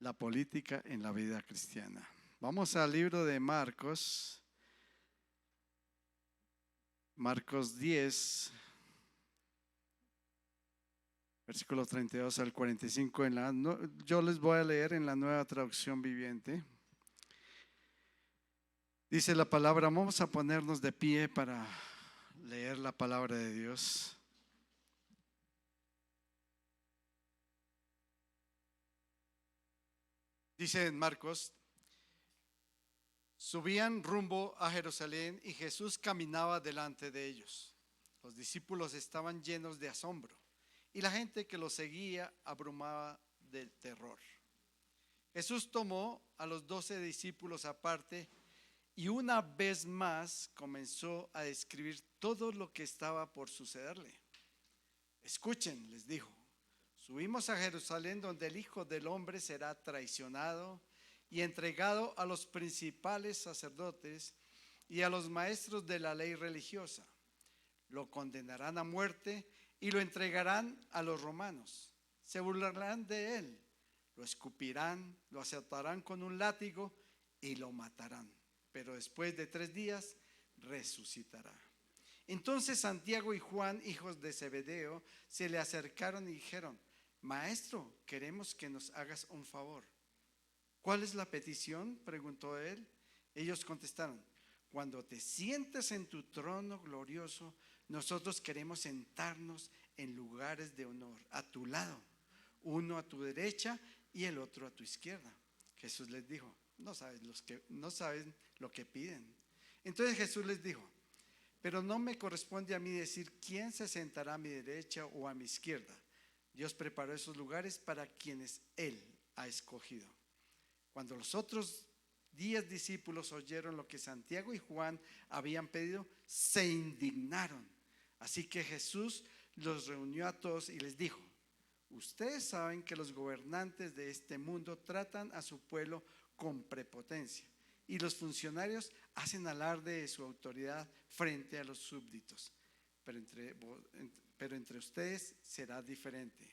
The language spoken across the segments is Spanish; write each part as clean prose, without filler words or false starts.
la política en la vida cristiana. Vamos al libro de Marcos, Marcos 10, versículo 32 al 45. Yo les voy a leer en la Nueva Traducción Viviente. Dice la palabra, vamos a ponernos de pie para leer la palabra de Dios. Dice en Marcos, subían rumbo a Jerusalén y Jesús caminaba delante de ellos. Los discípulos estaban llenos de asombro y la gente que lo seguía abrumaba del terror. Jesús tomó a los 12 discípulos aparte y una vez más comenzó a describir todo lo que estaba por sucederle. Escuchen, les dijo, subimos a Jerusalén donde el Hijo del Hombre será traicionado y entregado a los principales sacerdotes y a los maestros de la ley religiosa. Lo condenarán a muerte y lo entregarán a los romanos. Se burlarán de él, lo escupirán, lo azotarán con un látigo y lo matarán. Pero después de 3 días resucitará. Entonces Santiago y Juan, hijos de Zebedeo, se le acercaron y dijeron: Maestro, queremos que nos hagas un favor. ¿Cuál es la petición?, preguntó él. Ellos contestaron: cuando te sientes en tu trono glorioso, nosotros queremos sentarnos en lugares de honor a tu lado, uno a tu derecha y el otro a tu izquierda. Jesús les dijo: no saben lo que piden. Entonces Jesús les dijo: pero no me corresponde a mí decir quién se sentará a mi derecha o a mi izquierda. Dios preparó esos lugares para quienes Él ha escogido. Cuando los otros 10 discípulos oyeron lo que Santiago y Juan habían pedido, se indignaron. Así que Jesús los reunió a todos y les dijo: ustedes saben que los gobernantes de este mundo tratan a su pueblo con prepotencia y los funcionarios hacen alarde de su autoridad frente a los súbditos. Pero entre ustedes será diferente.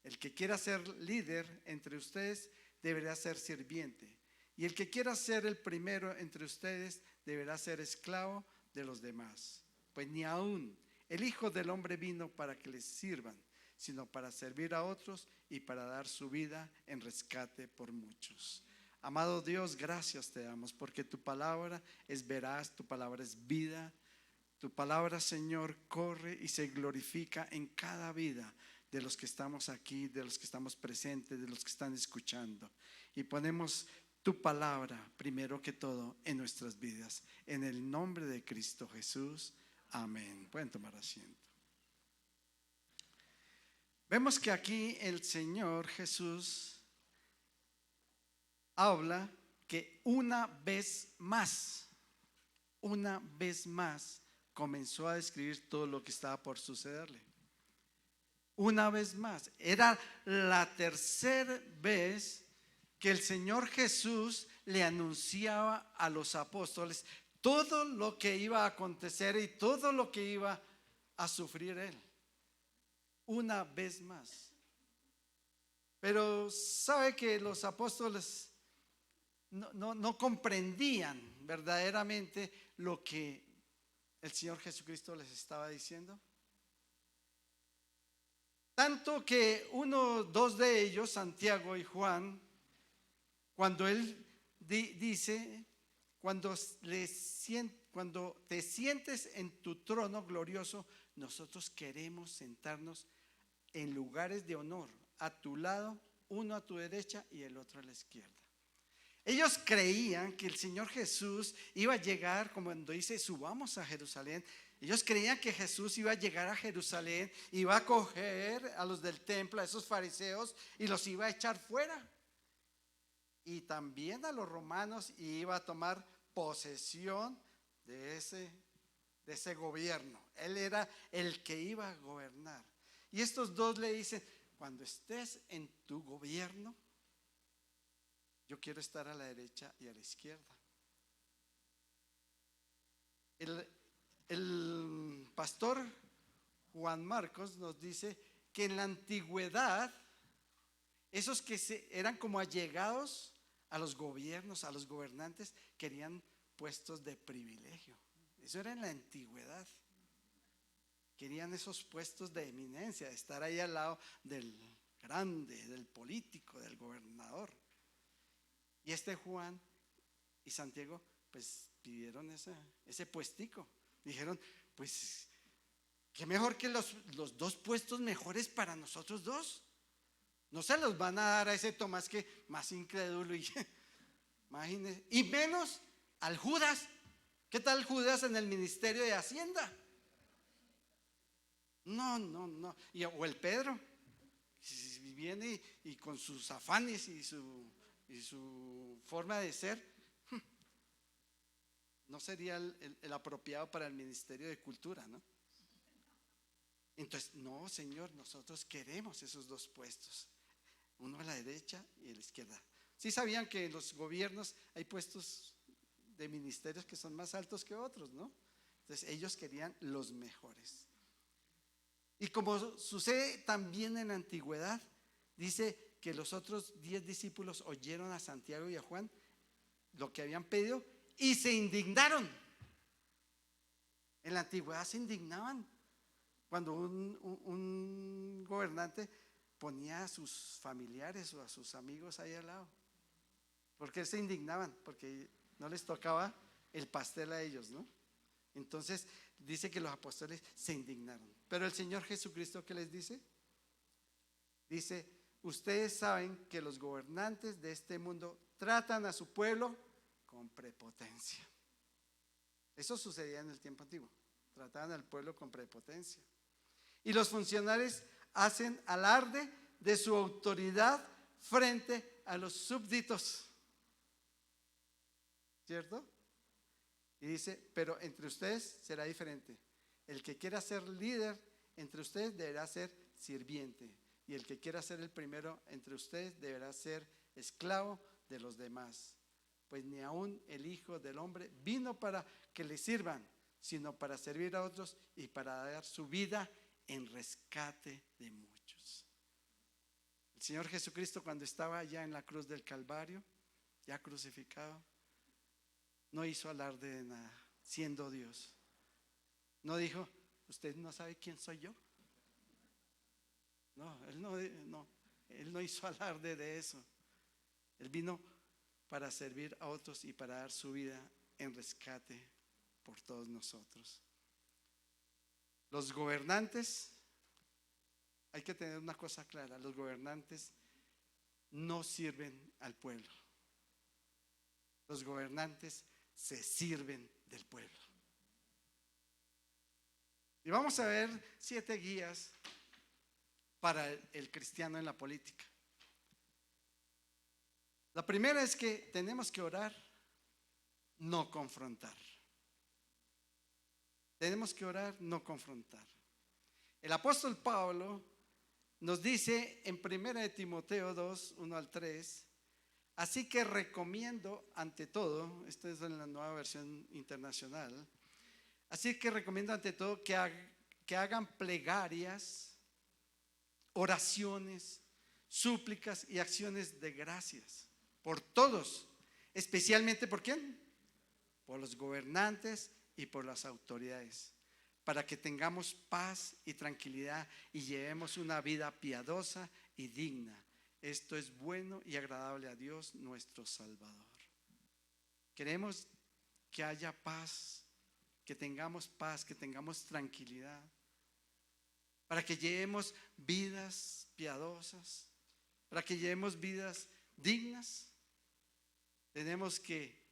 El que quiera ser líder entre ustedes deberá ser sirviente, y el que quiera ser el primero entre ustedes deberá ser esclavo de los demás. Pues ni aún el Hijo del Hombre vino para que les sirvan, sino para servir a otros y para dar su vida en rescate por muchos. Amado Dios, gracias te damos porque tu palabra es veraz, tu palabra es vida. Tu palabra, Señor, corre y se glorifica en cada vida de los que estamos aquí, de los que estamos presentes, de los que están escuchando. Y ponemos tu palabra primero que todo en nuestras vidas. En el nombre de Cristo Jesús. Amén. Pueden tomar asiento. Vemos que aquí el Señor Jesús habla que una vez más comenzó a describir todo lo que estaba por sucederle. Una vez más, era la tercera vez que el Señor Jesús le anunciaba a los apóstoles todo lo que iba a acontecer y todo lo que iba a sufrir él. Una vez más. Pero sabe que los apóstoles no comprendían verdaderamente lo que el Señor Jesucristo les estaba diciendo. Tanto que dos de ellos, Santiago y Juan, cuando él dice: cuando te sientes en tu trono glorioso, nosotros queremos sentarnos en lugares de honor, a tu lado, uno a tu derecha y el otro a la izquierda. Ellos creían que el Señor Jesús iba a llegar, como cuando dice subamos a Jerusalén. Ellos creían que Jesús iba a llegar a Jerusalén, iba a coger a los del templo, a esos fariseos, y los iba a echar fuera. Y también a los romanos, y iba a tomar posesión de ese gobierno. Él era el que iba a gobernar. Y estos dos le dicen: cuando estés en tu gobierno, yo quiero estar a la derecha y a la izquierda. El pastor Juan Marcos nos dice que en la antigüedad Esos que eran como allegados a los gobiernos, a los gobernantes, querían puestos de privilegio. Eso era en la antigüedad. Querían esos puestos de eminencia, de estar ahí al lado del grande, del político, del gobernador. Y Juan y Santiago pues pidieron ese puestico. Dijeron, pues qué mejor que los dos puestos mejores para nosotros dos. No se los van a dar a ese Tomás que más incrédulo y imagínense, y menos al Judas. ¿Qué tal Judas en el ministerio de Hacienda? No. O el Pedro, si viene y con sus afanes y su forma de ser, no sería el apropiado para el ministerio de cultura, ¿no? Entonces, no, Señor, nosotros queremos esos dos puestos, uno a la derecha y a la izquierda. Sí sabían que en los gobiernos hay puestos de ministerios que son más altos que otros, ¿no? Entonces ellos querían los mejores. Y como sucede también en la antigüedad, dice que los otros 10 discípulos oyeron a Santiago y a Juan lo que habían pedido y se indignaron. En la antigüedad se indignaban cuando un gobernante ponía a sus familiares o a sus amigos ahí al lado. ¿Por qué se indignaban? Porque no les tocaba el pastel a ellos, ¿no? Entonces dice que los apóstoles se indignaron. Pero el Señor Jesucristo, ¿qué les dice? Dice, ustedes saben que los gobernantes de este mundo tratan a su pueblo con prepotencia. Eso sucedía en el tiempo antiguo. Trataban al pueblo con prepotencia. Y los funcionarios hacen alarde de su autoridad frente a los súbditos. ¿Cierto? Y dice, pero entre ustedes será diferente. El que quiera ser líder entre ustedes deberá ser sirviente. Y el que quiera ser el primero entre ustedes deberá ser esclavo de los demás. Pues ni aun el Hijo del Hombre vino para que le sirvan, sino para servir a otros y para dar su vida en rescate de muchos. El Señor Jesucristo, cuando estaba ya en la cruz del Calvario, ya crucificado, no hizo alarde de nada, siendo Dios. No dijo, ¿usted no sabe quién soy yo? No, él no hizo alarde de eso. Él vino para servir a otros y para dar su vida en rescate por todos nosotros. Los gobernantes, hay que tener una cosa clara, los gobernantes no sirven al pueblo. Los gobernantes se sirven del pueblo. Y vamos a ver 7 guías para el cristiano en la política. La primera es que tenemos que orar, no confrontar. Tenemos que orar, no confrontar. El apóstol Pablo nos dice en 1 Timoteo 2, 1 al 3, así que recomiendo ante todo, esto es en la nueva versión internacional, así que recomiendo ante todo que hagan plegarias, oraciones, súplicas y acciones de gracias por todos, especialmente ¿por quién? Por los gobernantes y por las autoridades, para que tengamos paz y tranquilidad y llevemos una vida piadosa y digna. Esto es bueno y agradable a Dios nuestro Salvador. Queremos que haya paz, que tengamos tranquilidad, para que llevemos vidas piadosas, para que llevemos vidas dignas. Tenemos que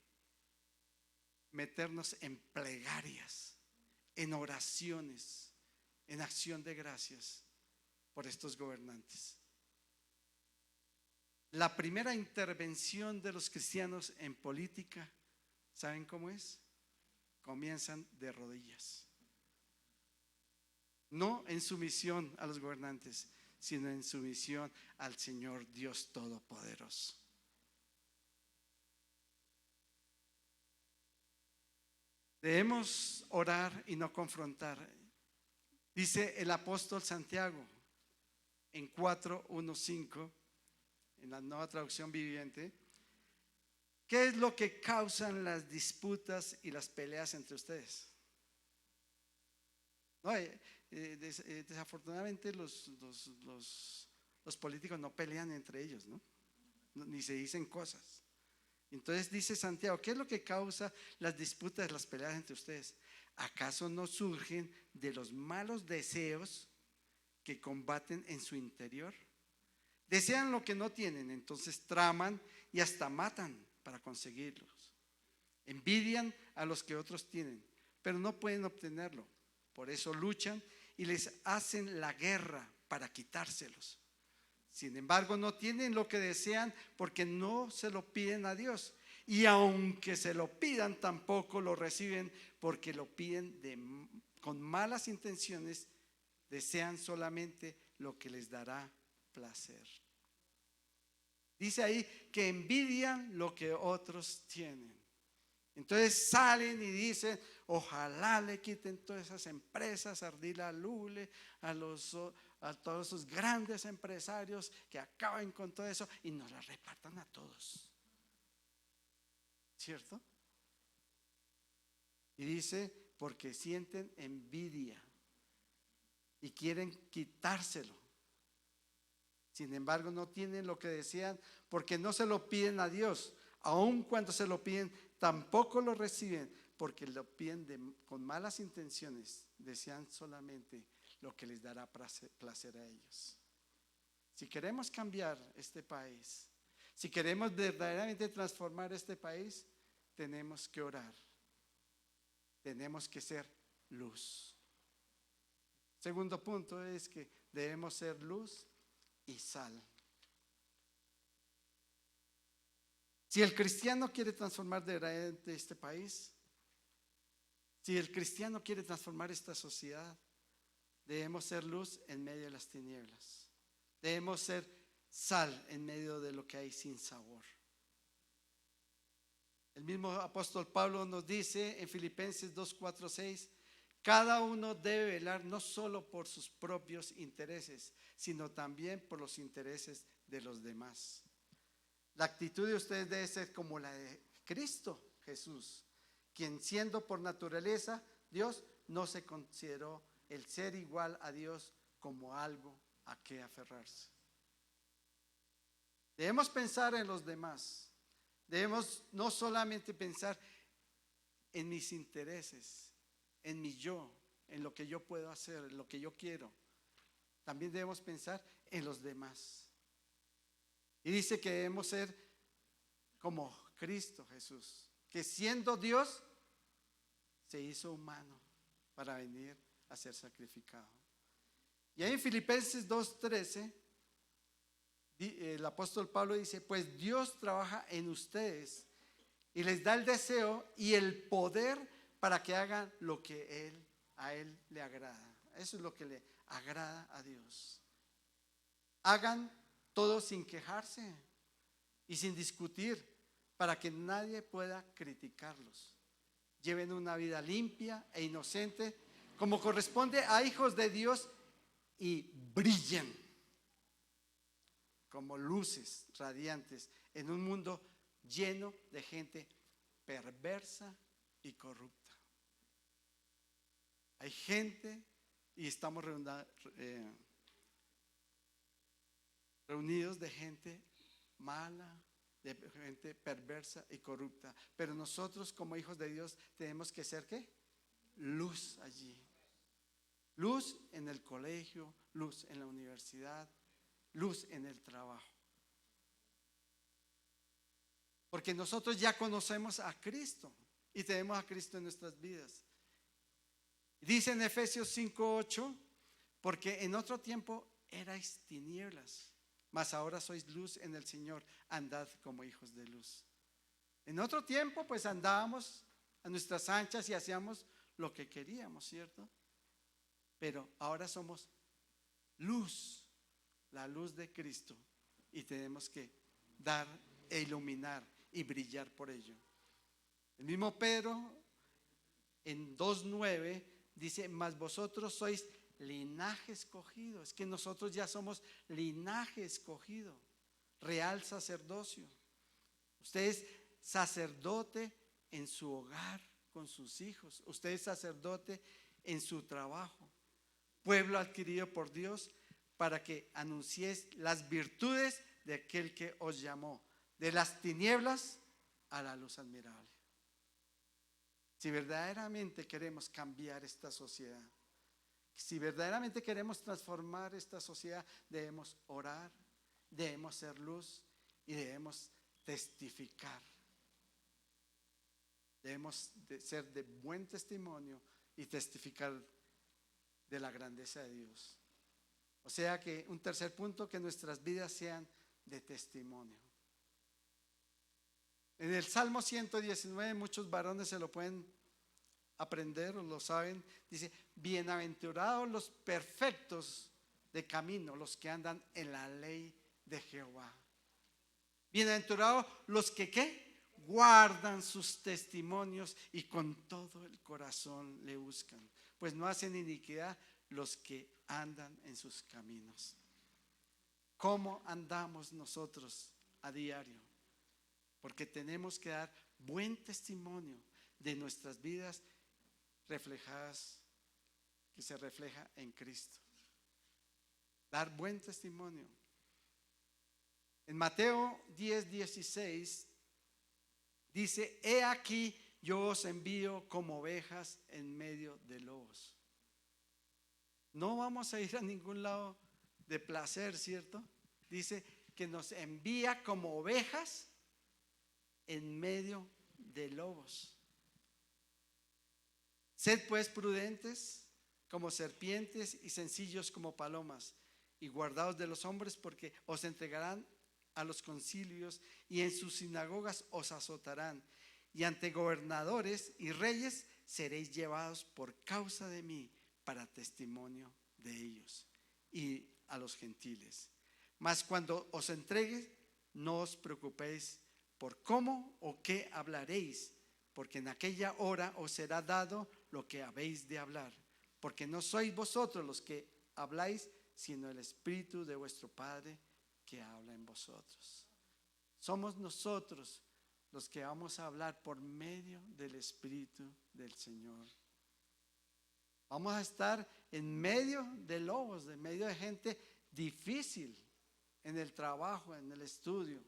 meternos en plegarias, en oraciones, en acción de gracias por estos gobernantes. La primera intervención de los cristianos en política, ¿saben cómo es? Comienzan de rodillas. No en sumisión a los gobernantes, sino en sumisión al Señor Dios Todopoderoso. Debemos orar y no confrontar. Dice el apóstol Santiago en 4:1-5, en la Nueva Traducción Viviente, ¿qué es lo que causan las disputas y las peleas entre ustedes? No, desafortunadamente los políticos no pelean entre ellos, ¿no? Ni se dicen cosas. Entonces dice Santiago, ¿qué es lo que causa las disputas, las peleas entre ustedes? ¿Acaso no surgen de los malos deseos que combaten en su interior? Desean lo que no tienen, entonces traman y hasta matan para conseguirlos. Envidian a los que otros tienen, pero no pueden obtenerlo. Por eso luchan y les hacen la guerra para quitárselos. Sin embargo, no tienen lo que desean porque no se lo piden a Dios. Y aunque se lo pidan, tampoco lo reciben porque lo piden con malas intenciones. Desean solamente lo que les dará placer. Dice ahí que envidian lo que otros tienen. Entonces salen y dicen, ojalá le quiten todas esas empresas, Ardila Lule, a todos esos grandes empresarios que acaben con todo eso y nos la repartan a todos. ¿Cierto? Y dice, porque sienten envidia y quieren quitárselo. Sin embargo, no tienen lo que desean porque no se lo piden a Dios. Aun cuando se lo piden, tampoco lo reciben porque lo piden con malas intenciones. Desean solamente lo que les dará placer a ellos. Si queremos cambiar este país, si queremos verdaderamente transformar este país, tenemos que orar. Tenemos que ser luz. Segundo punto es que debemos ser luz y sal. Si el cristiano quiere transformar verdaderamente este país, si el cristiano quiere transformar esta sociedad, debemos ser luz en medio de las tinieblas. Debemos ser sal en medio de lo que hay sin sabor. El mismo apóstol Pablo nos dice en Filipenses 2, 4, 6, cada uno debe velar no solo por sus propios intereses, sino también por los intereses de los demás. La actitud de ustedes debe ser como la de Cristo Jesús, quien siendo por naturaleza Dios, no se consideró el ser igual a Dios como algo a que aferrarse. Debemos pensar en los demás. Debemos no solamente pensar en mis intereses, en mi yo, en lo que yo puedo hacer, en lo que yo quiero. También debemos pensar en los demás. Y dice que debemos ser como Cristo Jesús, que siendo Dios, se hizo humano para venir a ser sacrificado. Y ahí en Filipenses 2:13, el apóstol Pablo dice, pues Dios trabaja en ustedes y les da el deseo y el poder para que hagan lo que a Él le agrada. Eso es lo que le agrada a Dios. Hagan todo sin quejarse y sin discutir para que nadie pueda criticarlos. Lleven una vida limpia e inocente como corresponde a hijos de Dios y brillen como luces radiantes en un mundo lleno de gente perversa y corrupta. Hay gente y estamos reunidos de gente mala, de gente perversa y corrupta. Pero nosotros como hijos de Dios tenemos que ser ¿qué? Luz allí. Luz en el colegio, luz en la universidad, luz en el trabajo. Porque nosotros ya conocemos a Cristo y tenemos a Cristo en nuestras vidas. Dice en Efesios 5:8, porque en otro tiempo erais tinieblas, mas ahora sois luz en el Señor, andad como hijos de luz. En otro tiempo pues andábamos a nuestras anchas y hacíamos lo que queríamos, ¿cierto? Pero ahora somos luz, la luz de Cristo, y tenemos que dar e iluminar y brillar por ello. El mismo Pedro en 2:9 dice, mas vosotros sois linaje escogido. Es que nosotros ya somos linaje escogido, real sacerdocio. Usted es sacerdote en su hogar con sus hijos. Usted es sacerdote en su trabajo. Pueblo adquirido por Dios para que anunciéis las virtudes de aquel que os llamó de las tinieblas a la luz admirable. Si verdaderamente queremos cambiar esta sociedad, si verdaderamente queremos transformar esta sociedad, debemos orar, debemos ser luz y debemos testificar. Debemos ser de buen testimonio y testificar de la grandeza de Dios. O sea que un tercer punto, que nuestras vidas sean de testimonio. En el Salmo 119, muchos varones se lo pueden aprender o lo saben. Dice: bienaventurados los perfectos de camino, los que andan en la ley de Jehová. Bienaventurados los que ¿qué? Guardan sus testimonios y con todo el corazón le buscan, pues no hacen iniquidad los que andan en sus caminos. ¿Cómo andamos nosotros a diario? Porque tenemos que dar buen testimonio de nuestras vidas reflejadas, que se refleja en Cristo. Dar buen testimonio. En Mateo 10:16 dice: he aquí yo os envío como ovejas en medio de lobos. No vamos a ir a ningún lado de placer, ¿cierto? Dice que nos envía como ovejas en medio de lobos. Sed pues prudentes como serpientes y sencillos como palomas, y guardaos de los hombres, porque os entregarán a los concilios y en sus sinagogas os azotarán, y ante gobernadores y reyes seréis llevados por causa de mí para testimonio de ellos y a los gentiles. Mas cuando os entregue, no os preocupéis por cómo o qué hablaréis, porque en aquella hora os será dado lo que habéis de hablar, porque no sois vosotros los que habláis, sino el Espíritu de vuestro Padre que habla en vosotros. Somos nosotros los que vamos a hablar por medio del Espíritu del Señor. Vamos a estar en medio de lobos, en medio de gente difícil, en el trabajo, en el estudio,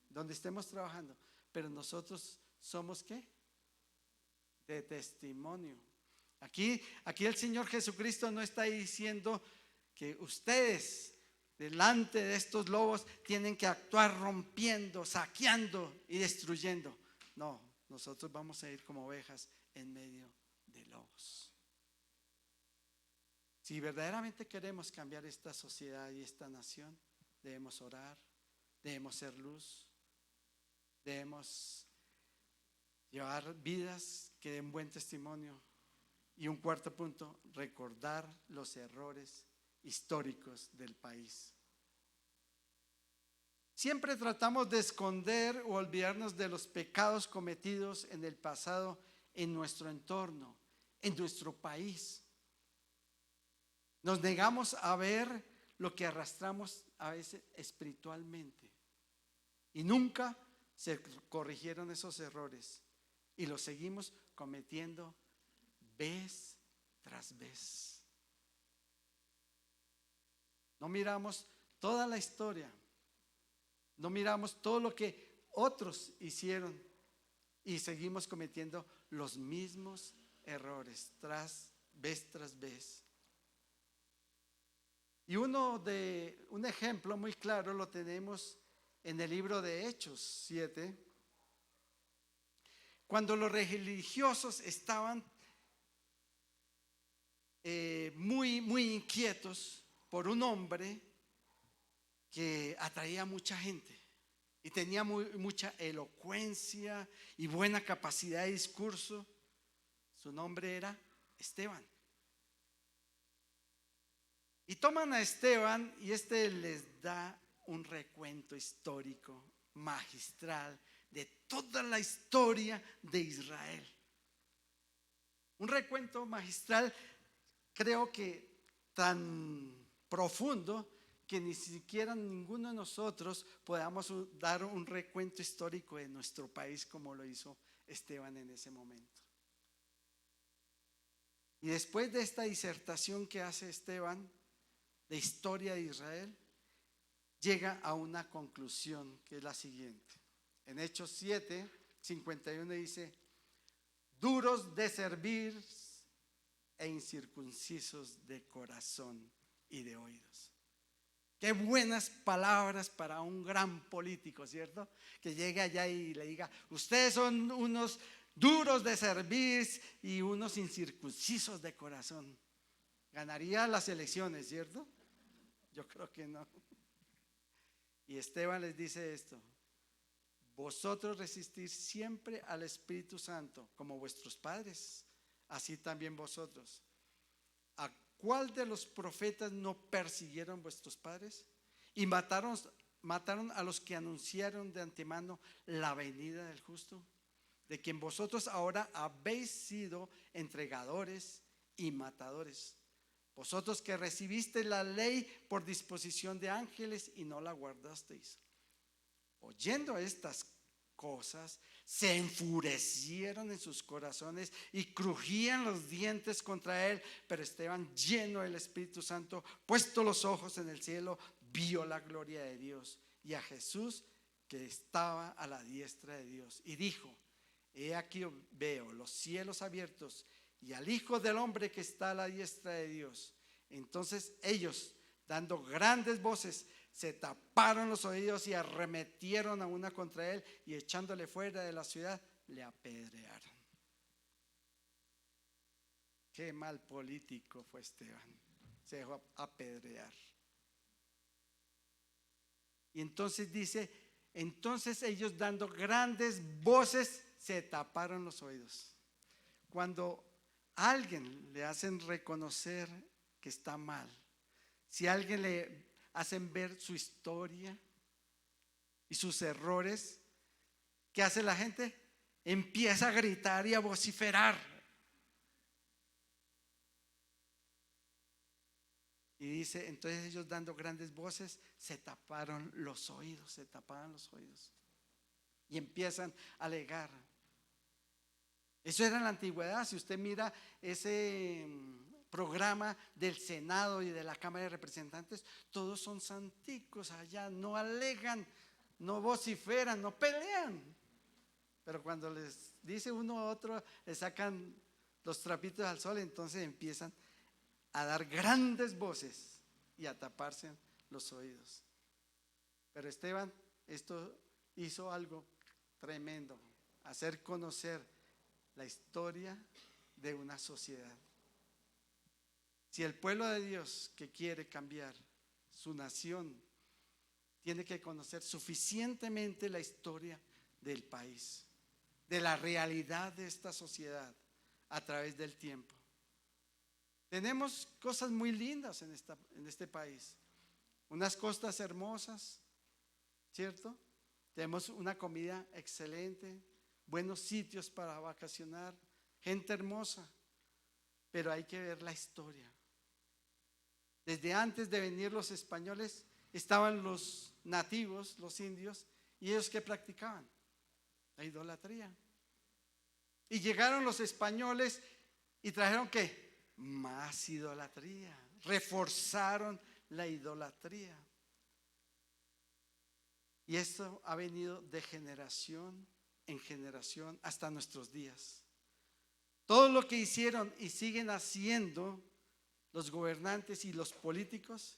donde estemos trabajando. Pero nosotros somos ¿qué? De testimonio. Aquí el Señor Jesucristo no está diciendo que ustedes delante de estos lobos tienen que actuar rompiendo, saqueando y destruyendo. No, nosotros vamos a ir como ovejas en medio de lobos. Si verdaderamente queremos cambiar esta sociedad y esta nación, debemos orar, debemos ser luz, debemos llevar vidas que den buen testimonio. Y un cuarto punto, recordar los errores históricos del país. Siempre tratamos de esconder o olvidarnos de los pecados cometidos en el pasado, en nuestro entorno, en nuestro país. Nos negamos a ver lo que arrastramos a veces espiritualmente, y nunca se corrigieron esos errores y los seguimos cometiendo vez tras vez. No miramos toda la historia, no miramos todo lo que otros hicieron y seguimos cometiendo los mismos errores vez tras vez. Y un ejemplo muy claro lo tenemos en el libro de Hechos 7, cuando los religiosos estaban muy inquietos por un hombre que atraía mucha gente y tenía mucha elocuencia y buena capacidad de discurso. Su nombre era Esteban. Y toman a Esteban y les da un recuento histórico magistral de toda la historia de Israel. Un recuento magistral, creo que tan profundo, que ni siquiera ninguno de nosotros podamos dar un recuento histórico de nuestro país como lo hizo Esteban en ese momento. Y después de esta disertación que hace Esteban de historia de Israel, llega a una conclusión que es la siguiente. En Hechos 7:51 dice: duros de servir e incircuncisos de corazón y de oídos. Qué buenas palabras para un gran político, ¿cierto? Que llegue allá y le diga: ustedes son unos duros de servir y unos incircuncisos de corazón. Ganaría las elecciones, ¿cierto? Yo creo que no. Y Esteban les dice esto: vosotros resistís siempre al Espíritu Santo como vuestros padres, así también vosotros. ¿A cuál de los profetas no persiguieron vuestros padres? Y mataron a los que anunciaron de antemano la venida del justo, de quien vosotros ahora habéis sido entregadores y matadores. Vosotros que recibisteis la ley por disposición de ángeles y no la guardasteis. Oyendo estas cosas, se enfurecieron en sus corazones y crujían los dientes contra él. Pero Esteban, lleno del Espíritu Santo, puesto los ojos en el cielo, vio la gloria de Dios y a Jesús que estaba a la diestra de Dios, y dijo: he aquí veo los cielos abiertos y al Hijo del Hombre que está a la diestra de Dios. Entonces ellos, dando grandes voces, se taparon los oídos y arremetieron a una contra él, y echándole fuera de la ciudad, le apedrearon. Qué mal político fue Esteban, se dejó apedrear. Y entonces dice: entonces ellos, dando grandes voces, se taparon los oídos. Cuando a alguien le hacen reconocer que está mal, si a alguien le hacen ver su historia y sus errores, ¿qué hace la gente? Empieza a gritar y a vociferar. Y dice: entonces ellos, dando grandes voces, se taparon los oídos, se tapaban los oídos y empiezan a alegar. Eso era en la antigüedad. Si usted mira ese programa del Senado y de la Cámara de Representantes, todos son santicos allá, no alegan, no vociferan, no pelean. Pero cuando les dice uno a otro, le sacan los trapitos al sol, entonces empiezan a dar grandes voces y a taparse los oídos. Pero Esteban, esto hizo algo tremendo: hacer conocer la historia de una sociedad. Si el pueblo de Dios que quiere cambiar su nación tiene que conocer suficientemente la historia del país, de la realidad de esta sociedad a través del tiempo. Tenemos cosas muy lindas en este país, unas costas hermosas, ¿cierto? Tenemos una comida excelente, buenos sitios para vacacionar, gente hermosa, pero hay que ver la historia. Desde antes de venir los españoles estaban los nativos, los indios, y ellos ¿qué practicaban? La idolatría. Y llegaron los españoles y trajeron ¿qué? Más idolatría, reforzaron la idolatría. Y esto ha venido de generación en generación hasta nuestros días. Todo lo que hicieron y siguen haciendo los gobernantes y los políticos,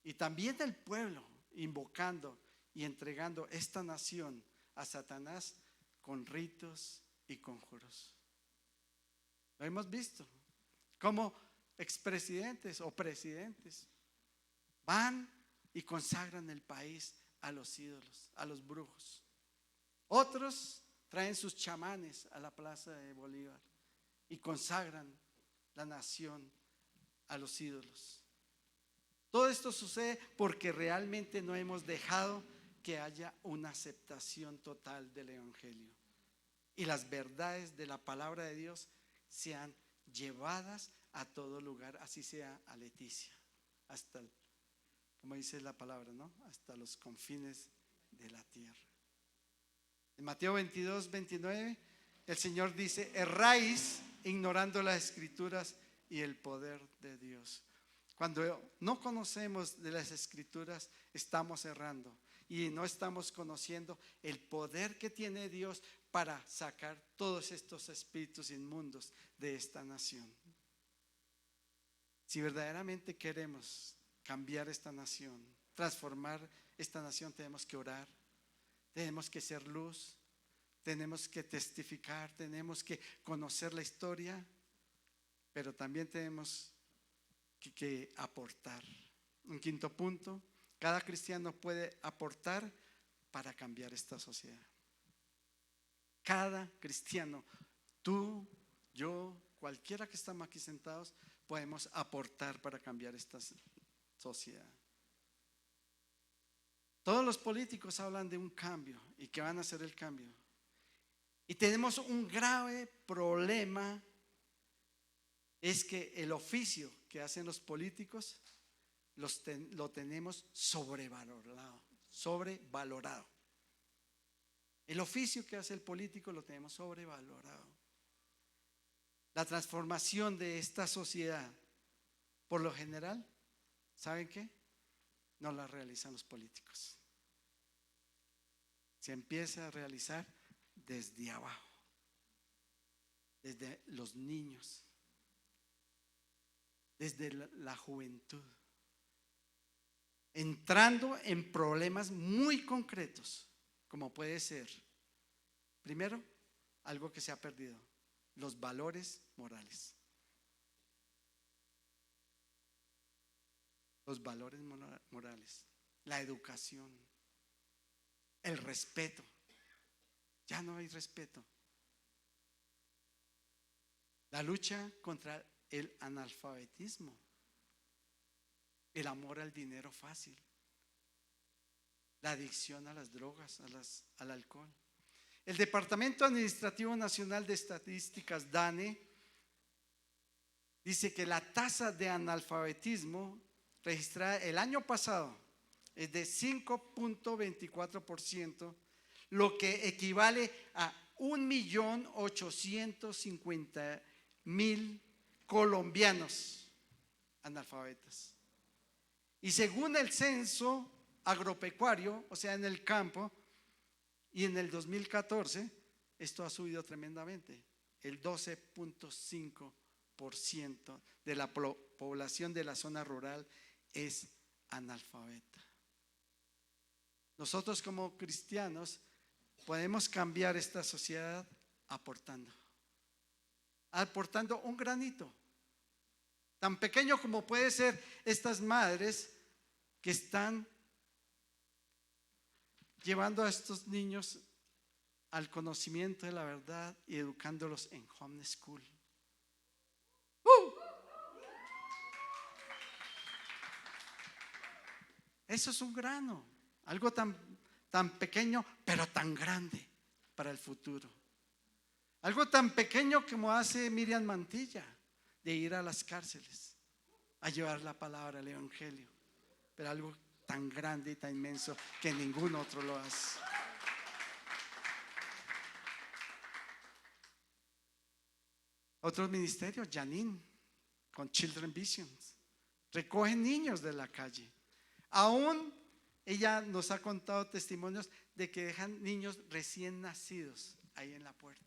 y también el pueblo, invocando y entregando esta nación a Satanás con ritos y conjuros. Lo hemos visto, como expresidentes o presidentes van y consagran el país a los ídolos, a los brujos. Otros traen sus chamanes a la plaza de Bolívar y consagran la nación a los ídolos. Todo esto sucede porque realmente no hemos dejado que haya una aceptación total del evangelio y las verdades de la palabra de Dios sean llevadas a todo lugar, así sea a Leticia, hasta el como dice la palabra, ¿no? Hasta los confines de la tierra. En Mateo 22, 29, el Señor dice: erráis ignorando las escrituras y el poder de Dios. Cuando no conocemos de las escrituras, estamos errando y no estamos conociendo el poder que tiene Dios para sacar todos estos espíritus inmundos de esta nación. Si verdaderamente queremos cambiar esta nación, transformar esta nación, tenemos que orar, tenemos que ser luz, tenemos que testificar, tenemos que conocer la historia, pero también tenemos que aportar. Un quinto punto: cada cristiano puede aportar para cambiar esta sociedad. Cada cristiano, tú, yo, cualquiera que estamos aquí sentados, podemos aportar para cambiar esta sociedad. Todos los políticos hablan de un cambio y que van a hacer el cambio. Y tenemos un grave problema, es que el oficio que hacen los políticos lo tenemos sobrevalorado. El oficio que hace el político lo tenemos sobrevalorado. La transformación de esta sociedad, por lo general, ¿saben qué? No la realizan los políticos. Se empieza a realizar desde abajo, desde los niños, desde la juventud, entrando en problemas muy concretos, como puede ser, primero, algo que se ha perdido: los valores morales. Los valores morales, la educación, el respeto. Ya no hay respeto. La lucha contra el analfabetismo, el amor al dinero fácil, la adicción a las drogas, al alcohol. El Departamento Administrativo Nacional de Estadísticas, DANE, dice que la tasa de analfabetismo registrada el año pasado es de 5.24%, lo que equivale a 1.850.000 colombianos analfabetas. Y según el censo agropecuario, o sea, en el campo, y en el 2014, esto ha subido tremendamente. El 12.5% de la población de la zona rural es analfabeta. Nosotros como cristianos podemos cambiar esta sociedad aportando un granito, tan pequeño como puede ser estas madres que están llevando a estos niños al conocimiento de la verdad y educándolos en homeschool. Eso es un grano, algo tan pequeño pero tan grande para el futuro. Algo tan pequeño como hace Miriam Mantilla, de ir a las cárceles a llevar la palabra, el evangelio, pero algo tan grande y tan inmenso que ningún otro lo hace. Otros ministerios, Janine, con Children Visions, recogen niños de la calle. Aún ella nos ha contado testimonios de que dejan niños recién nacidos ahí en la puerta.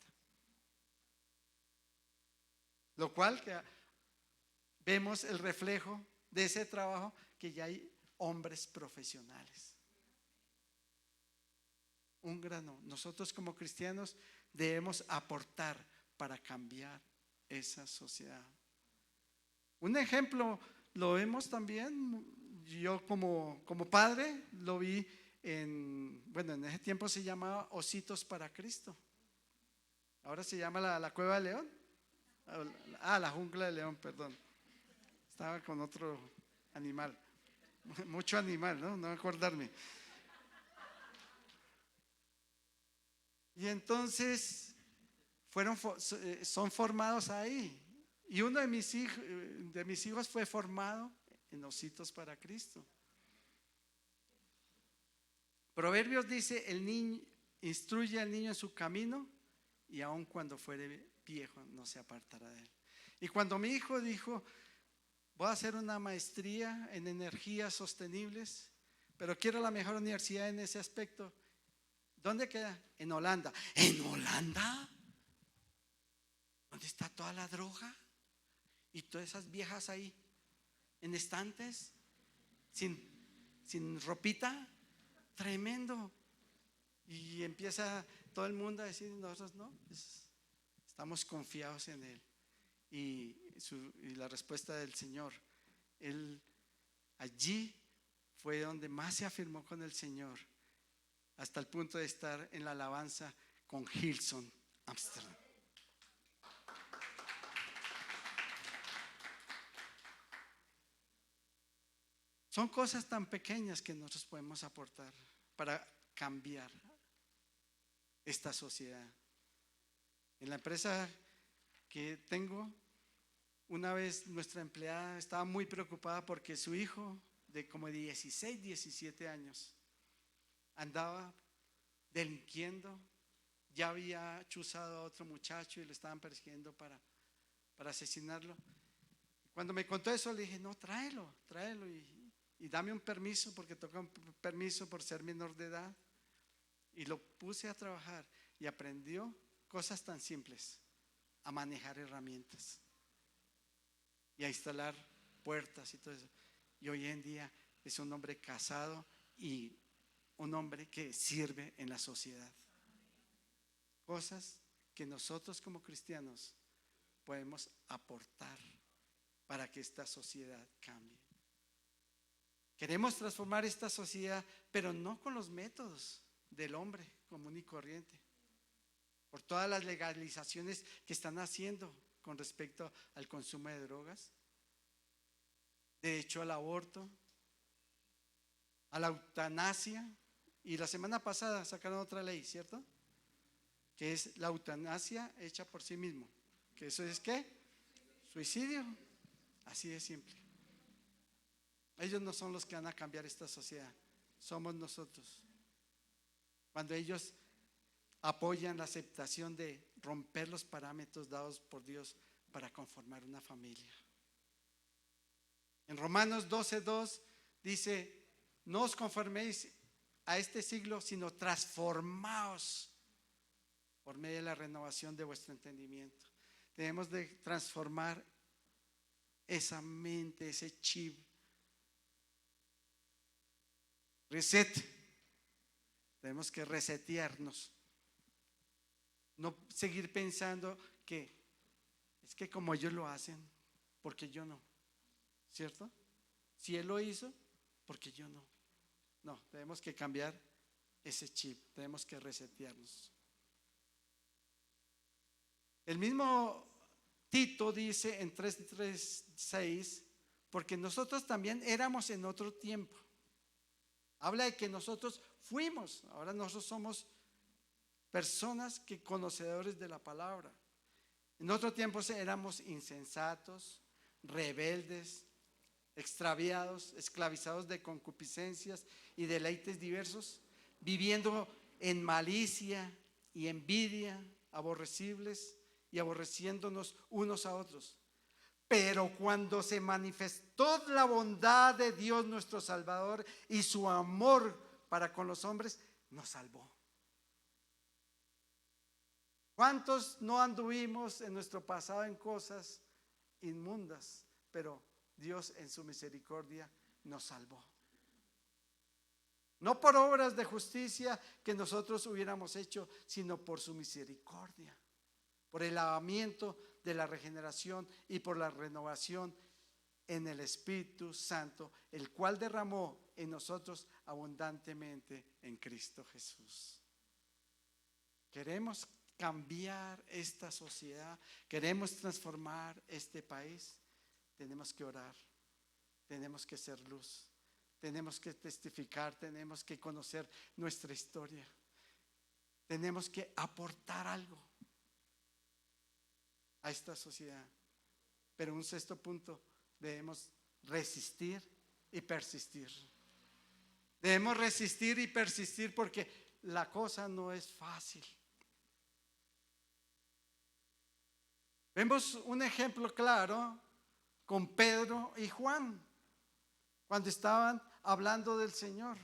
Lo cual que vemos el reflejo de ese trabajo, que ya hay hombres profesionales. Un grano. Nosotros como cristianos debemos aportar para cambiar esa sociedad. Un ejemplo lo vemos también. Yo como padre lo vi en ese tiempo se llamaba Ositos para Cristo. Ahora se llama la Cueva de León. La Jungla de León, perdón. Estaba con otro animal. Mucho animal, no acordarme. Y entonces son formados ahí. Y uno de mis hijos fue formado en Ositos para Cristo. Proverbios dice, el niño instruye al niño en su camino y aun cuando fuere viejo no se apartará de él. Y cuando mi hijo dijo, voy a hacer una maestría en energías sostenibles, pero quiero la mejor universidad en ese aspecto, ¿dónde queda? En Holanda. ¿En Holanda? ¿Dónde está toda la droga? Y todas esas viejas ahí, en estantes, sin ropita. Tremendo. Y empieza todo el mundo a decir, nosotros no, estamos confiados en Él. Y la respuesta del Señor, Él allí fue donde más se afirmó con el Señor, hasta el punto de estar en la alabanza con Hillsong Amsterdam. Son cosas tan pequeñas que nosotros podemos aportar para cambiar esta sociedad. En la empresa que tengo, una vez nuestra empleada estaba muy preocupada porque su hijo de como 16, 17 años andaba delinquiendo, ya había chuzado a otro muchacho y lo estaban persiguiendo para asesinarlo. Cuando me contó eso le dije, no, tráelo y dame un permiso, porque toca un permiso por ser menor de edad. Y lo puse a trabajar y aprendió cosas tan simples, a manejar herramientas y a instalar puertas y todo eso. Y hoy en día es un hombre casado y un hombre que sirve en la sociedad. Cosas que nosotros como cristianos podemos aportar para que esta sociedad cambie. Queremos transformar esta sociedad, pero no con los métodos del hombre común y corriente, por todas las legalizaciones que están haciendo con respecto al consumo de drogas, de hecho al aborto, a la eutanasia. Y la semana pasada sacaron otra ley, ¿cierto? Que es la eutanasia hecha por sí mismo. ¿Que eso es qué? Suicidio. Así de simple. Ellos no son los que van a cambiar esta sociedad, somos nosotros. Cuando ellos apoyan la aceptación de romper los parámetros dados por Dios para conformar una familia. En Romanos 12:2 dice, no os conforméis a este siglo, sino transformaos por medio de la renovación de vuestro entendimiento. Debemos de transformar esa mente, ese chip. Reset. Tenemos que resetearnos. No seguir pensando que es que como ellos lo hacen, porque yo no. ¿Cierto? Si él lo hizo, porque yo no. No, tenemos que cambiar ese chip. Tenemos que resetearnos. El mismo Tito dice en 3:6, porque nosotros también éramos en otro tiempo. Habla de que nosotros fuimos, ahora nosotros somos personas que conocedores de la palabra. En otro tiempo éramos insensatos, rebeldes, extraviados, esclavizados de concupiscencias y deleites diversos, viviendo en malicia y envidia, aborrecibles y aborreciéndonos unos a otros. Pero cuando se manifestó la bondad de Dios nuestro Salvador y su amor para con los hombres, nos salvó. ¿Cuántos no anduvimos en nuestro pasado en cosas inmundas? Pero Dios en su misericordia nos salvó. No por obras de justicia que nosotros hubiéramos hecho, sino por su misericordia, por el lavamiento de la regeneración y por la renovación en el Espíritu Santo, el cual derramó en nosotros abundantemente en Cristo Jesús. Queremos cambiar esta sociedad, queremos transformar este país. Tenemos que orar, tenemos que ser luz, tenemos que testificar, tenemos que conocer nuestra historia, tenemos que aportar algo a esta sociedad. Pero un sexto punto, debemos resistir y persistir. Debemos resistir y persistir porque la cosa no es fácil. Vemos un ejemplo claro con Pedro y Juan, cuando estaban hablando del Señor,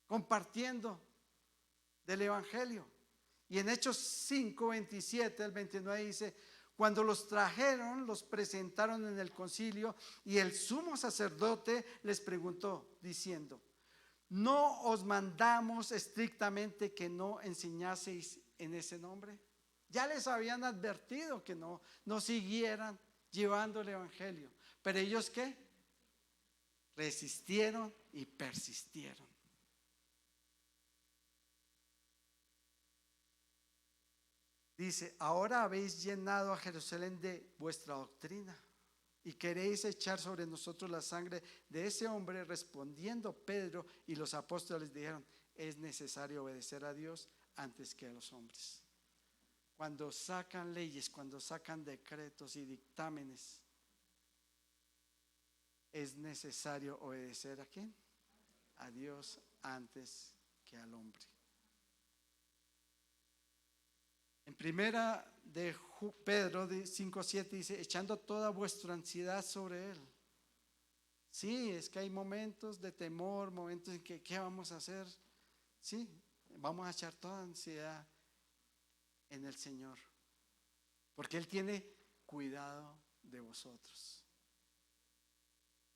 compartiendo del Evangelio. Y en Hechos 5, 27 al 29 dice: cuando los trajeron, los presentaron en el concilio, y el sumo sacerdote les preguntó, diciendo: ¿no os mandamos estrictamente que no enseñaseis en ese nombre? Ya les habían advertido que no siguieran llevando el Evangelio. Pero ellos, ¿qué? Resistieron y persistieron. Dice: ahora habéis llenado a Jerusalén de vuestra doctrina y queréis echar sobre nosotros la sangre de ese hombre. Respondiendo Pedro y los apóstoles dijeron: es necesario obedecer a Dios antes que a los hombres. Cuando sacan leyes, cuando sacan decretos y dictámenes, es necesario obedecer ¿a quién? A Dios antes que al hombre. En primera de Pedro 5:7 dice: echando toda vuestra ansiedad sobre Él. Sí, es que hay momentos de temor, momentos en que ¿qué vamos a hacer? Sí, vamos a echar toda ansiedad en el Señor, porque Él tiene cuidado de vosotros.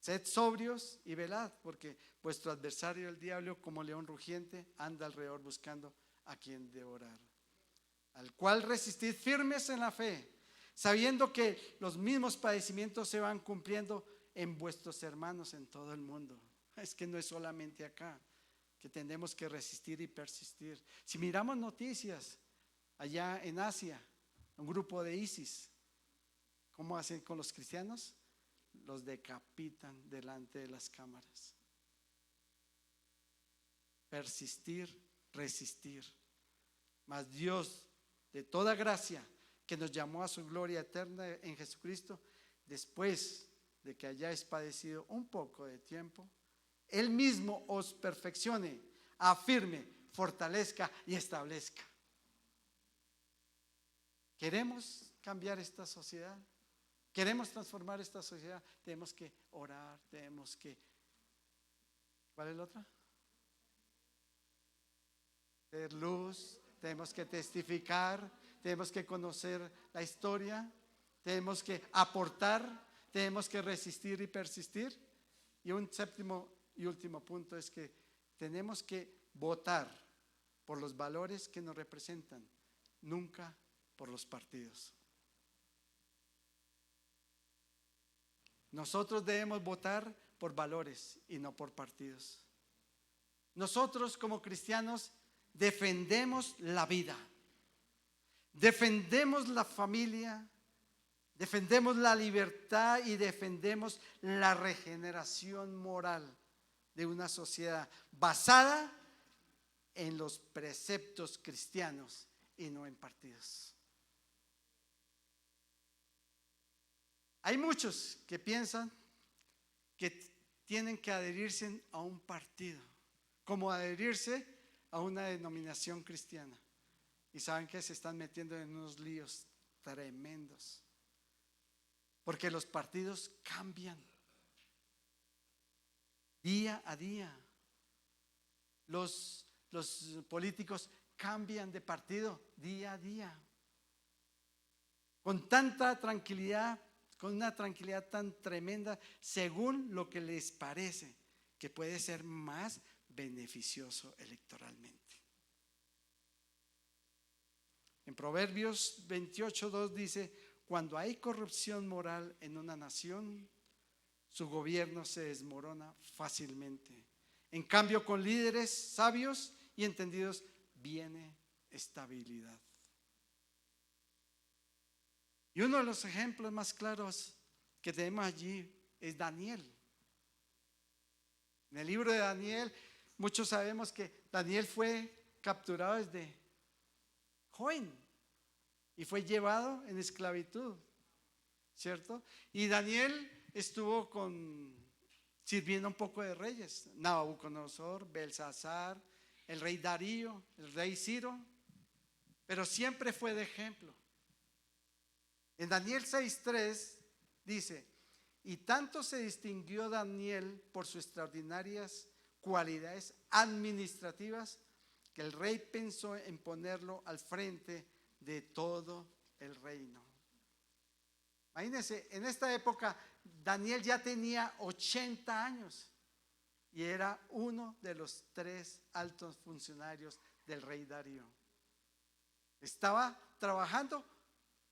Sed sobrios y velad, porque vuestro adversario el diablo, como león rugiente, anda alrededor buscando a quien devorar. Al cual resistid firmes en la fe, sabiendo que los mismos padecimientos se van cumpliendo en vuestros hermanos en todo el mundo. Es que no es solamente acá que tenemos que resistir y persistir. Si miramos noticias allá en Asia, un grupo de ISIS, ¿cómo hacen con los cristianos? Los decapitan delante de las cámaras. Persistir, resistir. Mas Dios, de toda gracia, que nos llamó a su gloria eterna en Jesucristo, después de que hayáis padecido un poco de tiempo, Él mismo os perfeccione, afirme, fortalezca y establezca. ¿Queremos cambiar esta sociedad? ¿Queremos transformar esta sociedad? Tenemos que orar, tenemos que... ¿Cuál es la otra? Ser luz, tenemos que testificar, tenemos que conocer la historia, tenemos que aportar, tenemos que resistir y persistir. Y un séptimo y último punto es que tenemos que votar por los valores que nos representan, nunca por los partidos. Nosotros debemos votar por valores y no por partidos. Nosotros como cristianos defendemos la vida, defendemos la familia, defendemos la libertad y defendemos la regeneración moral de una sociedad basada en los preceptos cristianos y no en partidos. Hay muchos que piensan que tienen que adherirse a un partido, como adherirse a una denominación cristiana. Y saben que se están metiendo en unos líos tremendos, porque los partidos cambian día a día. Los políticos cambian de partido día a día, con tanta tranquilidad, con una tranquilidad tan tremenda, según lo que les parece que puede ser más beneficioso electoralmente. En Proverbios 28:2 dice: cuando hay corrupción moral en una nación, su gobierno se desmorona fácilmente. En cambio, con líderes sabios y entendidos viene estabilidad. Y uno de los ejemplos más claros que tenemos allí es Daniel. En el libro de Daniel, muchos sabemos que Daniel fue capturado desde joven y fue llevado en esclavitud, ¿cierto? Y Daniel estuvo con sirviendo un poco de reyes: Nabucodonosor, Belsasar, el rey Darío, el rey Ciro, pero siempre fue de ejemplo. En Daniel 6:3 dice: y tanto se distinguió Daniel por sus extraordinarias cualidades administrativas que el rey pensó en ponerlo al frente de todo el reino. Imagínense, en esta época Daniel ya tenía 80 años y era uno de los 3 altos funcionarios del rey Darío. Estaba trabajando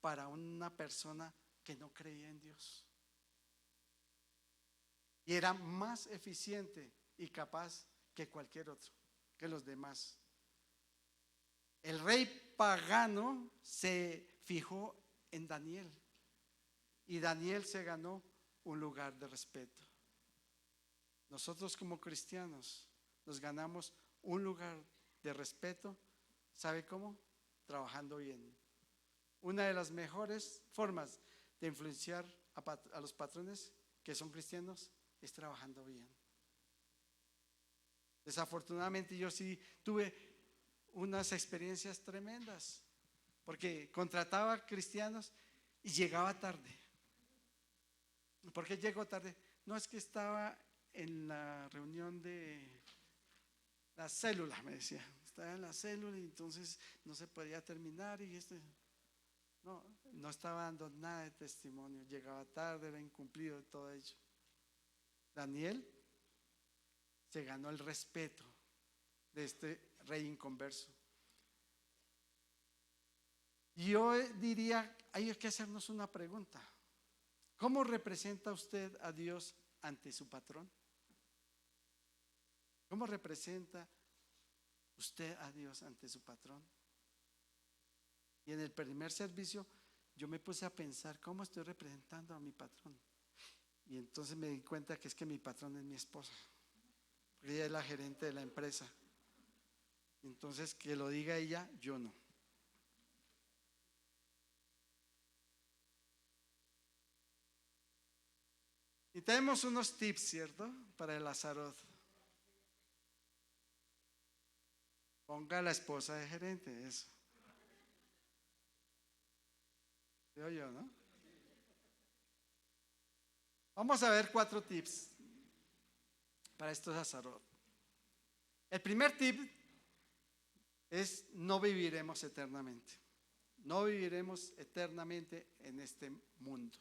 para una persona que no creía en Dios y era más eficiente y capaz que cualquier otro, que los demás. El rey pagano se fijó en Daniel y Daniel se ganó un lugar de respeto. Nosotros como cristianos nos ganamos un lugar de respeto. ¿Sabe cómo? Trabajando bien. Una de las mejores formas de influenciar a los patrones que son cristianos es trabajando bien. Desafortunadamente yo sí tuve unas experiencias tremendas, porque contrataba cristianos y llegaba tarde. ¿Por qué llegó tarde? No, es que estaba en la reunión de la célula, me decía. Estaba en la célula y entonces no se podía terminar y no estaba dando nada de testimonio. Llegaba tarde, era incumplido de todo ello. Daniel se ganó el respeto de este rey inconverso. Y yo diría, hay que hacernos una pregunta: ¿cómo representa usted a Dios ante su patrón? ¿Cómo representa usted a Dios ante su patrón? Y en el primer servicio yo me puse a pensar, ¿cómo estoy representando a mi patrón? Y entonces me di cuenta que es que mi patrón es mi esposa, porque ella es la gerente de la empresa. Entonces, que lo diga ella, yo no. Y tenemos unos tips, ¿cierto? Para el Azaroth. Ponga a la esposa de gerente, eso. Veo yo, ¿no? Vamos a ver 4 tips para estos Azaroth. El primer tip es: no viviremos eternamente. No viviremos eternamente en este mundo.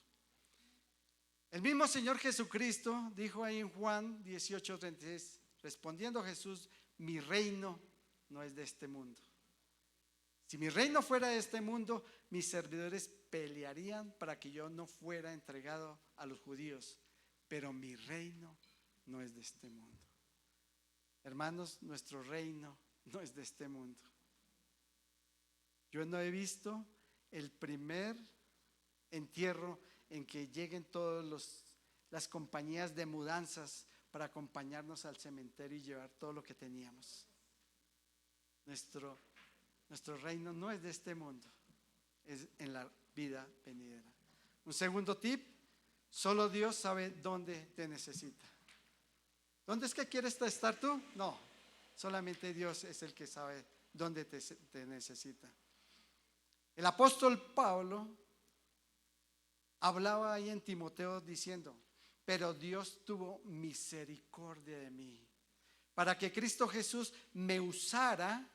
El mismo Señor Jesucristo dijo ahí en Juan 18:36, respondiendo Jesús: mi reino no es de este mundo. Si mi reino fuera de este mundo, mis servidores pelearían para que yo no fuera entregado a los judíos, pero mi reino no es de este mundo. Hermanos, nuestro reino no es de este mundo. Yo no he visto el primer entierro en que lleguen todas las compañías de mudanzas para acompañarnos al cementerio y llevar todo lo que teníamos. Nuestro reino no es de este mundo, es en la vida venidera. Un segundo tip: solo Dios sabe dónde te necesita. ¿Dónde es que quieres estar tú? No, solamente Dios es el que sabe dónde te necesita. El apóstol Pablo hablaba ahí en Timoteo diciendo: pero Dios tuvo misericordia de mí, para que Cristo Jesús me usara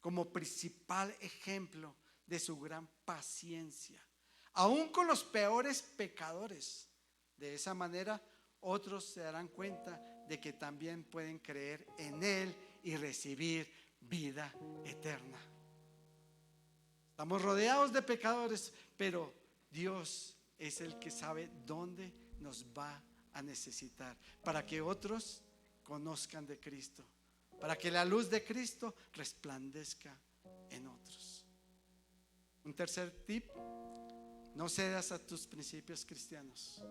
como principal ejemplo de su gran paciencia, aún con los peores pecadores. De esa manera otros se darán cuenta de que también pueden creer en Él y recibir vida eterna. Estamos rodeados de pecadores, pero Dios es el que sabe dónde nos va a necesitar para que otros conozcan de Cristo, para que la luz de Cristo resplandezca en otros. Un tercer tip: no cedas a tus principios cristianos.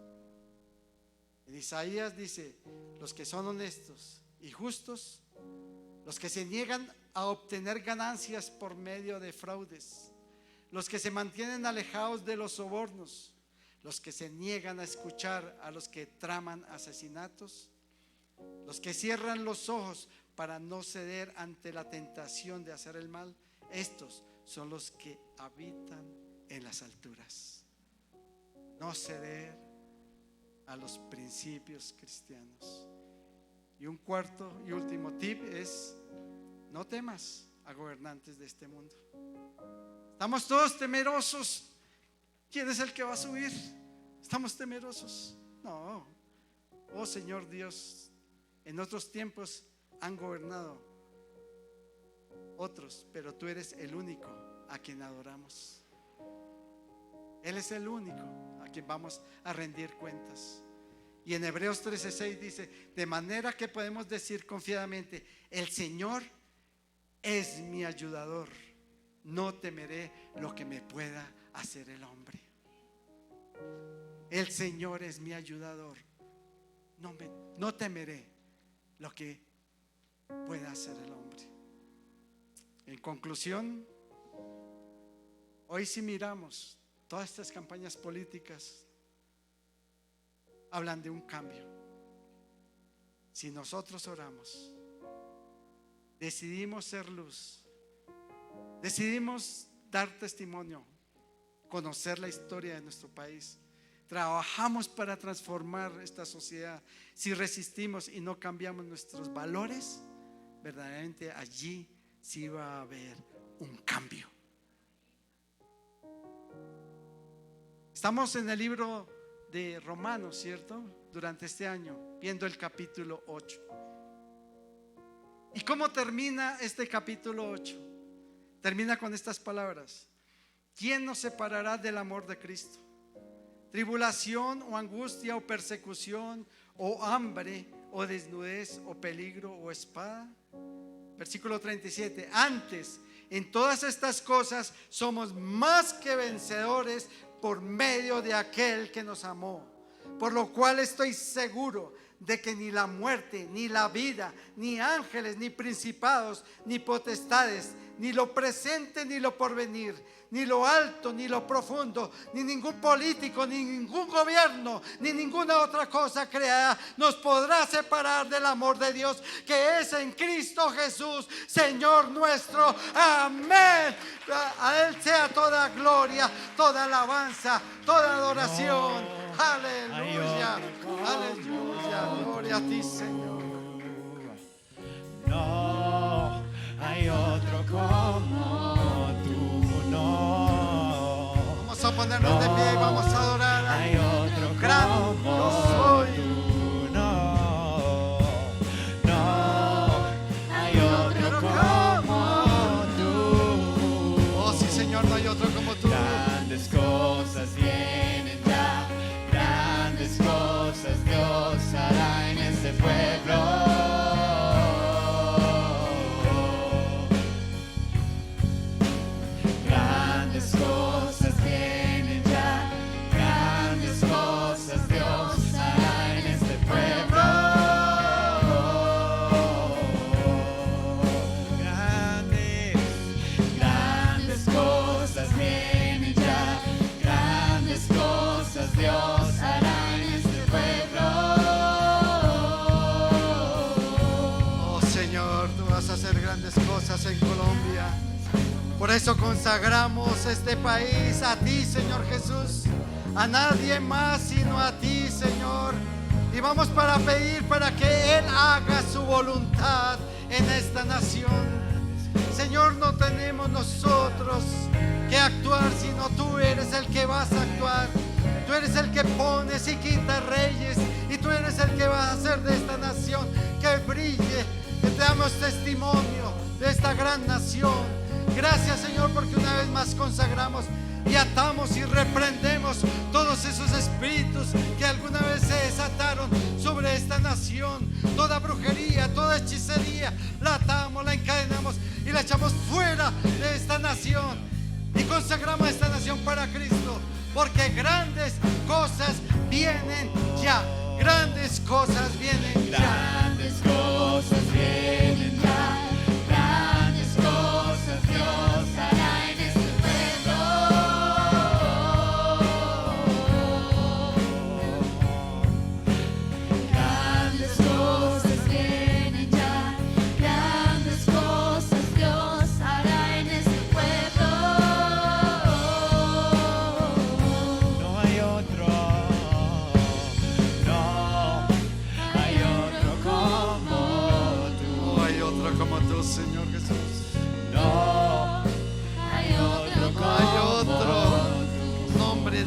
En Isaías dice: los que son honestos y justos, los que se niegan a obtener ganancias por medio de fraudes, los que se mantienen alejados de los sobornos, los que se niegan a escuchar a los que traman asesinatos, los que cierran los ojos para no ceder ante la tentación de hacer el mal. Estos son los que habitan en las alturas. No ceder a los principios cristianos. Y un cuarto y último tip es: no temas a gobernantes de este mundo. Estamos todos temerosos. ¿Quién es el que va a subir? ¿Estamos temerosos? No. Oh Señor Dios, en otros tiempos han gobernado otros, pero tú eres el único a quien adoramos. Él es el único a quien vamos a rendir cuentas. Y en Hebreos 13:6 dice: de manera que podemos decir confiadamente: el Señor es mi ayudador, no temeré lo que me pueda hacer el hombre. El Señor es mi ayudador, no temeré lo que pueda hacer el hombre. En conclusión, hoy si miramos todas estas campañas políticas, hablan de un cambio. Si nosotros oramos, decidimos ser luz, decidimos dar testimonio, conocer la historia de nuestro país, trabajamos para transformar esta sociedad, si resistimos y no cambiamos nuestros valores, verdaderamente allí sí va a haber un cambio. Estamos en el libro de Romanos, ¿cierto? Durante este año, viendo el capítulo 8. ¿Y cómo termina este capítulo 8? Termina con estas palabras: ¿quién nos separará del amor de Cristo? ¿Tribulación o angustia o persecución o hambre o desnudez o peligro o espada? Versículo 37: antes, en todas estas cosas somos más que vencedores por medio de aquel que nos amó. Por lo cual estoy seguro de que ni la muerte, ni la vida, ni ángeles, ni principados, ni potestades, ni lo presente, ni lo porvenir, ni lo alto, ni lo profundo, ni ningún político, ni ningún gobierno, ni ninguna otra cosa creada nos podrá separar del amor de Dios que es en Cristo Jesús, Señor nuestro. Amén. A Él sea toda gloria, toda alabanza, toda adoración. Aleluya, aleluya, gloria a ti, Señor. No hay otro como tú, no. Vamos a ponernos de pie y vamos a adorar. Hay otro Gran como yo soy. tú, no. No hay otro como tú. Oh sí, Señor, no hay otro como tú. Grandes cosas vienen ya, grandes cosas Dios hará en este pueblo. Grandes cosas vienen ya, grandes cosas Dios hará en este pueblo. Grandes cosas vienen ya, grandes cosas Dios hará en este pueblo. Oh Señor, tú vas a hacer grandes cosas en Colombia. Por eso consagramos este país a ti, Señor Jesús, a nadie más sino a ti, Señor. Y vamos para pedir para que Él haga su voluntad en esta nación. Señor, no tenemos nosotros que actuar, sino tú eres el que vas a actuar. Tú eres el que pones y quitas reyes, y tú eres el que vas a hacer de esta nación que brille, que te damos testimonio de esta gran nación. Gracias, Señor, porque una vez más consagramos y atamos y reprendemos todos esos espíritus que alguna vez se desataron sobre esta nación. Toda brujería, toda hechicería, la atamos, la encadenamos y la echamos fuera de esta nación. Y consagramos a esta nación para Cristo, porque grandes cosas vienen ya. Grandes cosas vienen ya. Grandes cosas vienen ya, grandes cosas Dios hará en este pueblo.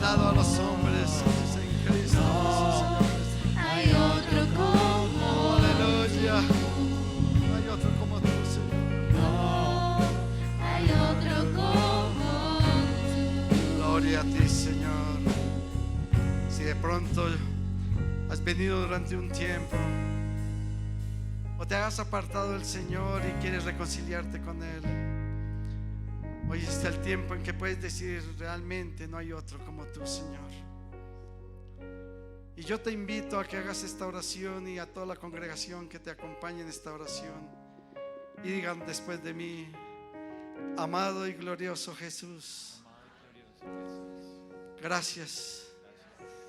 dado a los hombres es en Cristo Jesús, Señor. hay otro como Aleluya. No hay otro como tú, Señor. no hay otro como tú. Gloria a ti, Señor. Si de pronto has venido durante un tiempo o te has apartado del Señor y quieres reconciliarte con Él, hoy está el tiempo en que puedes decir: realmente no hay otro como tú, Señor. Y yo te invito a que hagas esta oración, y a toda la congregación que te acompañe en esta oración, y digan después de mí: amado y glorioso Jesús, gracias,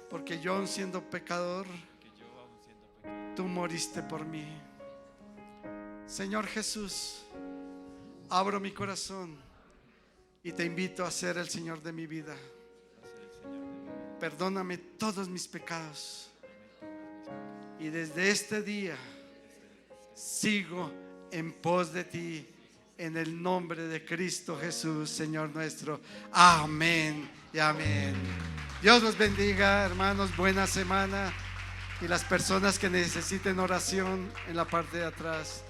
porque yo, aun siendo pecador, tú moriste por mí. Señor Jesús, abro mi corazón y te invito a ser el Señor de mi vida. Perdóname todos mis pecados, y desde este día sigo en pos de ti, en el nombre de Cristo Jesús, Señor nuestro. Amén y amén. Dios los bendiga, hermanos. Buena semana. Y las personas que necesiten oración, en la parte de atrás